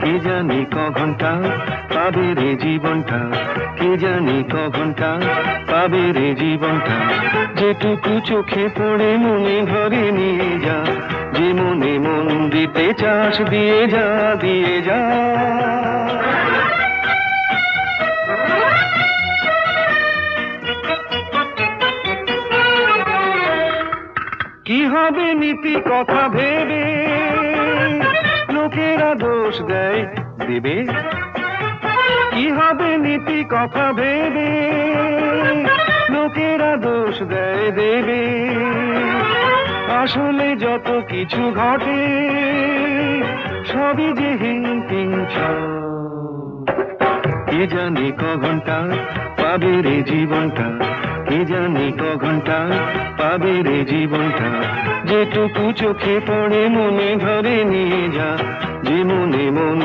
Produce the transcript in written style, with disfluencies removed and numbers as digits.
কে জানি ক ঘন্টা পাবে রে জীবনটা, কে জানি ক ঘন্টা পাবে রে জীবনটা। যেটুকু চোখে পড়ে মনে ঘরে নিয়ে যা, যে মনে মন দিতে চাস দিয়ে যা, দিয়ে যা। কি হবে নীতি কথা ভেবে লোকেরা দোষ দেয় দেবে, কি হবে নীতি কথা ভেবে লোকেরা দোষ দেয় দেবে। আসলে যত কিছু ঘটে সবই যে হিংটিং কে জানি ক ঘন্টা পাবে রে জীবনটা, কে জানি ক ঘন্টা পাবে রে জীবনটা। যেটুকু চোখে পড়ে মনে ধরে নিয়ে যা, যে মনে মন